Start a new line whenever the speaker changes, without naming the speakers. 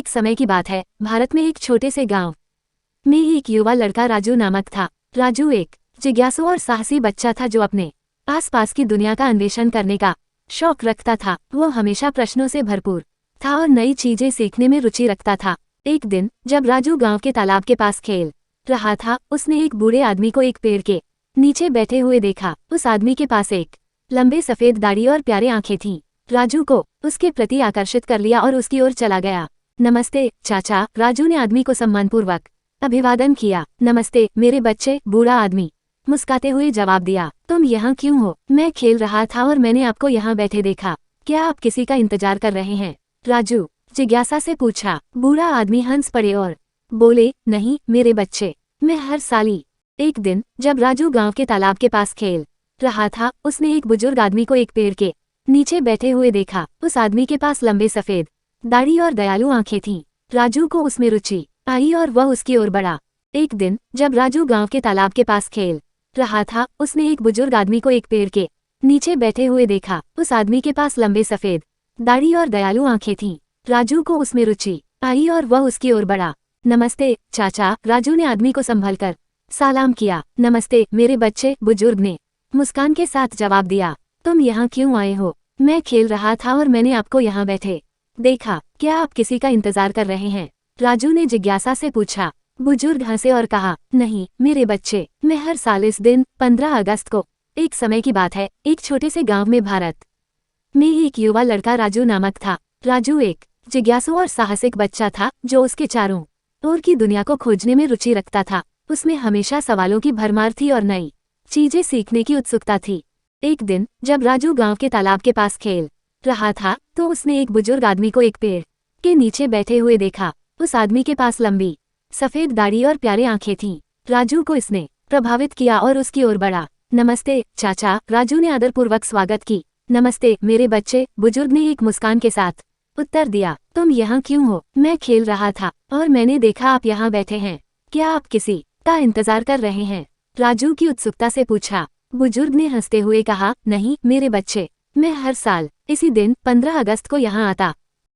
एक समय की बात है, भारत में एक छोटे से गांव में एक युवा लड़का राजू नामक था। राजू एक जिज्ञासु और साहसी बच्चा था जो अपने आसपास की दुनिया का अन्वेषण करने का शौक रखता था। वो हमेशा प्रश्नों से भरपूर था और नई चीजें सीखने में रुचि रखता था। एक दिन जब राजू गांव के तालाब के पास खेल रहा था, उसने एक बूढ़े आदमी को एक पेड़ के नीचे बैठे हुए देखा। उस आदमी के पास एक लंबे सफेद दाढ़ी और प्यारे आंखें थीं। राजू को उसके प्रति आकर्षित कर लिया और उसकी ओर चला गया। नमस्ते चाचा, राजू ने आदमी को सम्मानपूर्वक अभिवादन किया। नमस्ते मेरे बच्चे, बूढ़ा आदमी मुस्कुराते हुए जवाब दिया। तुम यहाँ क्यों हो? मैं खेल रहा था और मैंने आपको यहाँ बैठे देखा। क्या आप किसी का इंतजार कर रहे हैं? राजू जिज्ञासा से पूछा। बूढ़ा आदमी हंस पड़े और बोले, नहीं मेरे बच्चे, मैं हर साल एक दिन जब राजू गांव के तालाब के पास खेल रहा था, उसने एक बुजुर्ग आदमी को एक पेड़ के नीचे बैठे हुए देखा। उस आदमी के पास लंबे सफेद दाढ़ी और दयालु आंखें थीं। राजू को उसमें रुचि आई और वह उसकी ओर बढ़ा। एक दिन जब राजू गांव के तालाब के पास खेल रहा था, उसने एक बुजुर्ग आदमी को एक पेड़ के नीचे बैठे हुए देखा। उस आदमी के पास लंबे सफेद दाढ़ी और दयालु आंखें थीं। राजू को उसमें रुचि आई और वह उसकी ओर बढ़ा। नमस्ते चाचा, राजू ने आदमी को संभलकर सलाम किया। नमस्ते मेरे बच्चे, बुजुर्ग ने मुस्कान के साथ जवाब दिया। तुम यहाँ क्यों आए हो? मैं खेल रहा था और मैंने आपको यहाँ बैठे देखा। क्या आप किसी का इंतजार कर रहे हैं? राजू ने जिज्ञासा से पूछा। बुजुर्ग हंसे और कहा, नहीं मेरे बच्चे, मैं हर साल इस दिन 15 अगस्त को, एक समय की बात है, एक छोटे से गांव में भारत में एक युवा लड़का राजू नामक था। राजू एक जिज्ञासु और साहसिक बच्चा था जो उसके चारों ओर की दुनिया को खोजने में रुचि रखता था। उसमें हमेशा सवालों की भरमार थी और नई चीजें सीखने की उत्सुकता थी। एक दिन जब राजू गांव के तालाब के पास खेल रहा था, तो उसने एक बुजुर्ग आदमी को एक पेड़ के नीचे बैठे हुए देखा। उस आदमी के पास लंबी सफेद दाढ़ी और प्यारे आंखें थीं। राजू को इसने प्रभावित किया और उसकी ओर बढ़ा। नमस्ते चाचा, राजू ने आदरपूर्वक स्वागत की। नमस्ते मेरे बच्चे, बुजुर्ग ने एक मुस्कान के साथ उत्तर दिया। तुम यहाँ क्यों हो? मैं खेल रहा था और मैंने देखा आप यहाँ बैठे हैं। क्या आप किसी का इंतजार कर रहे हैं? राजू की उत्सुकता से पूछा। बुजुर्ग ने हंसते हुए कहा, नहीं मेरे बच्चे, मैं हर साल इसी दिन 15 अगस्त को यहाँ आता